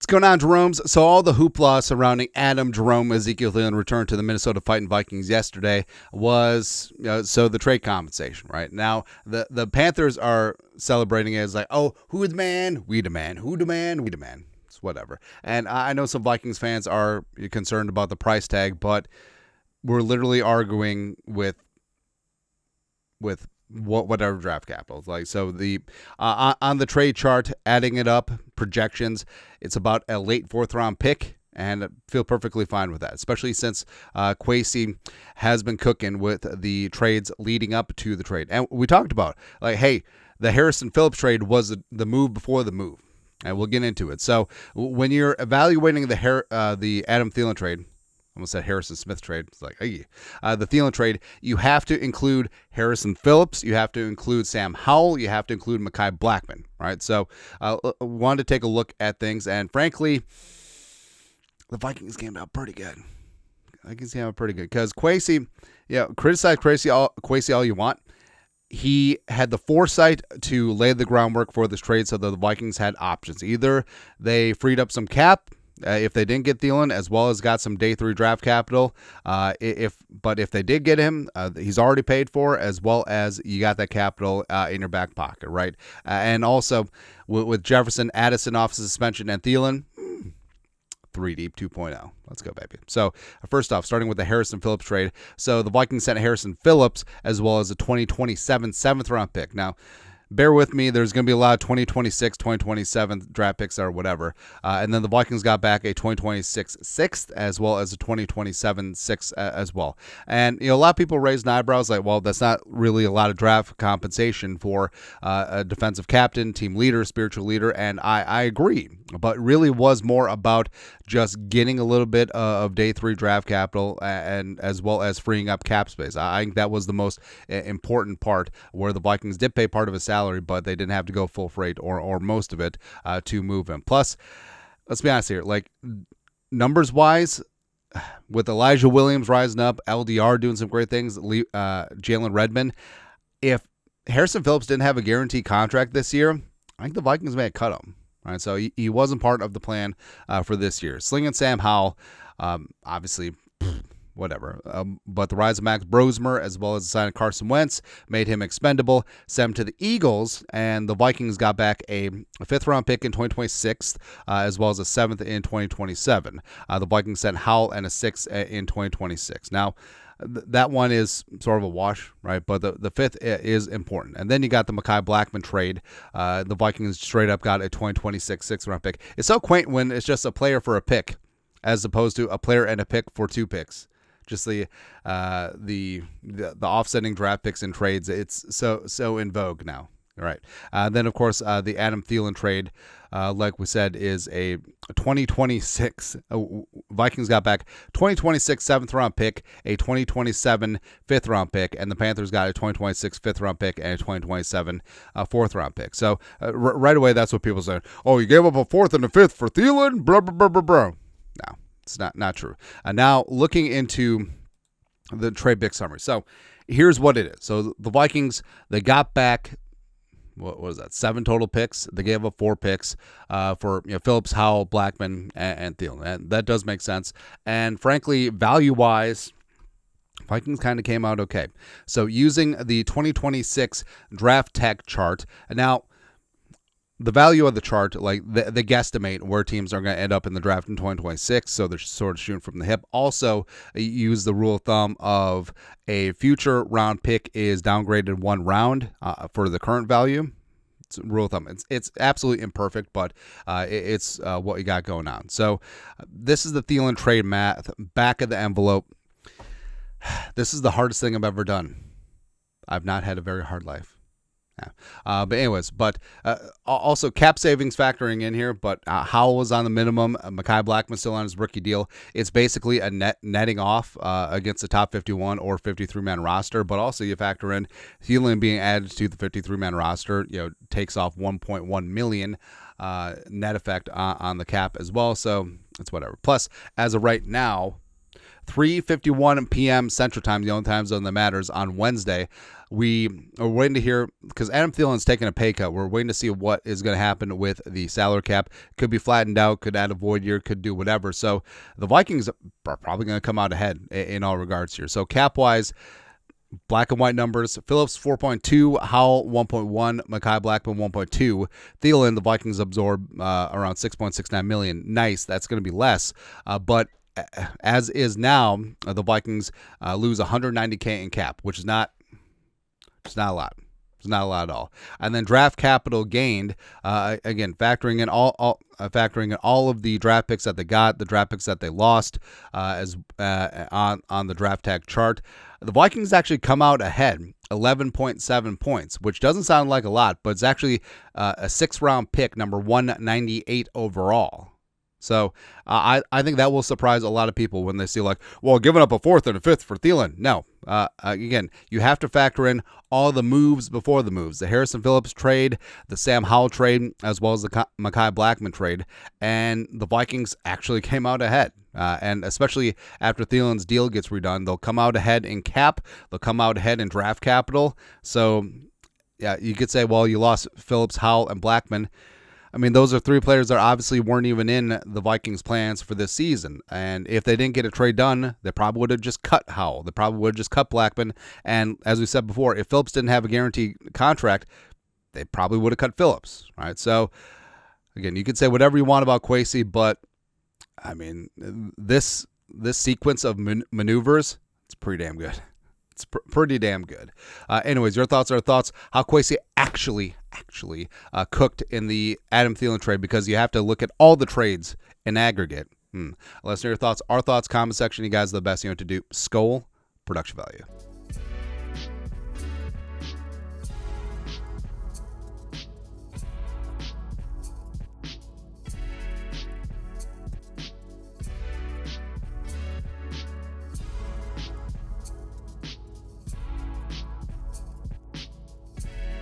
going on, Jeromes? So all the hoopla surrounding Adam, Jerome, Ezekiel Thielen return to the Minnesota Fighting Vikings yesterday was so the trade compensation, right? Now the Panthers are celebrating it as like, oh, who the man? We demand. Who demand? We demand. It's whatever. And I know some Vikings fans are concerned about the price tag, but we're literally arguing with whatever draft capital. Like, so the on the trade chart, adding it up, projections, it's about a late 4th round pick, and I feel perfectly fine with that, especially since Kwesi has been cooking with the trades leading up to the trade. And we talked about, like, hey, the Harrison Phillips trade was the move before the move, and we'll get into it. So when you're evaluating the Adam Thielen trade, almost said Harrison Smith trade. It's like, hey, the Thielen trade, you have to include Harrison Phillips. You have to include Sam Howell. You have to include Mai Blackman, right? So wanted to take a look at things. And frankly, the Vikings came out pretty good. Because Kwesi, criticize Kwesi all you want. He had the foresight to lay the groundwork for this trade so that the Vikings had options. Either they freed up some cap, if they didn't get Thielen, as well as got some day 3 draft capital. If they did get him, he's already paid for, as well as you got that capital in your back pocket, right? And also with Jefferson, Addison off suspension, and Thielen, 3 deep 2.0. Let's go, baby. So first off, starting with the Harrison Phillips trade. So the Vikings sent Harrison Phillips as well as a 2027 7th round pick. Now, bear with me. There's going to be a lot of 2026, 2027 draft picks or whatever. And then the Vikings got back a 2026 6th as well as a 2027 6th as well. And, a lot of people raised eyebrows like, well, that's not really a lot of draft compensation for a defensive captain, team leader, spiritual leader. And I agree. But really was more about just getting a little bit of day 3 draft capital and as well as freeing up cap space. I think that was the most important part, where the Vikings did pay part of his salary, but they didn't have to go full freight or most of it to move him. Plus, let's be honest here, like numbers wise, with Elijah Williams rising up, LDR doing some great things, Jalen Redmond, if Harrison Phillips didn't have a guaranteed contract this year, I think the Vikings may have cut him. Right, so he wasn't part of the plan for this year. Slinging Sam Howell, obviously, whatever. But the rise of Max Brosmer, as well as the sign of Carson Wentz, made him expendable. Sent him to the Eagles, and the Vikings got back a 5th round pick in 2026, as well as a 7th in 2027. The Vikings sent Howell and a 6th in 2026. Now, that one is sort of a wash, right? But the 5th is important. And then you got the Mai Blackman trade. The Vikings straight up got a 2026 6th round pick. It's so quaint when it's just a player for a pick, as opposed to a player and a pick for 2 picks. Just the offsetting draft picks and trades. It's so in vogue now. All right. Then, of course, the Adam Thielen trade, like we said, is a 2026. Vikings got back 2026 7th round pick, a 2027 5th round pick, and the Panthers got a 2026 5th round pick and a 2027 4th round pick. So right away, that's what people say. Oh, you gave up a 4th and a 5th for Thielen? Blah, blah, blah, blah, blah. No, it's not true. Now, looking into the trade pick summary. So here's what it is. So the Vikings, they got back, what was that, 7 total picks. They gave up 4 picks for Phillips, Howell, Blackman, and Thielen. And that does make sense. And frankly, value-wise, Vikings kind of came out okay. So using the 2026 draft tech chart, now the value of the chart, like the guesstimate where teams are going to end up in the draft in 2026, so they're sort of shooting from the hip. Also, use the rule of thumb of a future round pick is downgraded 1 round for the current value. It's a rule of thumb. It's absolutely imperfect, but it's what you got going on. So this is the Thielen trade math, back of the envelope. This is the hardest thing I've ever done. I've not had a very hard life. Yeah. But anyways, also cap savings factoring in here, but Howell was on the minimum. Mai Blackman still on his rookie deal. It's basically a netting off against the top 51 or 53-man roster, but also you factor in Thielen being added to the 53-man roster, takes off $1.1 million net effect on the cap as well. So it's whatever. Plus, as of right now, 3:51 p.m. Central Time, the only time zone that matters, on Wednesday. We are waiting to hear, because Adam Thielen's taking a pay cut. We're waiting to see what is going to happen with the salary cap. Could be flattened out, could add a void year, could do whatever. So the Vikings are probably going to come out ahead in all regards here. So cap-wise, black and white numbers: Phillips 4.2, Howell 1.1, Mai Blackman 1.2. Thielen, the Vikings absorb around $6.69 million. Nice, that's going to be less, but as is now, the Vikings lose $190K in cap, which is not a lot. It's not a lot at all. And then draft capital gained, again, factoring in all of the draft picks that they got, the draft picks that they lost, as on the draft tag chart. The Vikings actually come out ahead, 11.7 points, which doesn't sound like a lot, but it's actually a 6th-round pick, number 198 overall. So I think that will surprise a lot of people when they see, like, well, giving up a 4th and a 5th for Thielen. No. Again, you have to factor in all the moves before the moves. The Harrison Phillips trade, the Sam Howell trade, as well as the Mai Blackman trade. And the Vikings actually came out ahead. And especially after Thielen's deal gets redone, they'll come out ahead in cap. They'll come out ahead in draft capital. So, yeah, you could say, well, you lost Phillips, Howell, and Blackman. I mean, those are 3 players that obviously weren't even in the Vikings' plans for this season. And if they didn't get a trade done, they probably would have just cut Howell. They probably would have just cut Blackman. And as we said before, if Phillips didn't have a guaranteed contract, they probably would have cut Phillips. Right? So, again, you could say whatever you want about Kwesi, but, I mean, this sequence of maneuvers, it's pretty damn good. It's pretty damn good. Anyways, your thoughts are thoughts. How Kwesi actually cooked in the Adam Thielen trade, because you have to look at all the trades in aggregate. Let us know your thoughts. Our thoughts, comment section. You guys are the best. You know what to do. Skol, production value.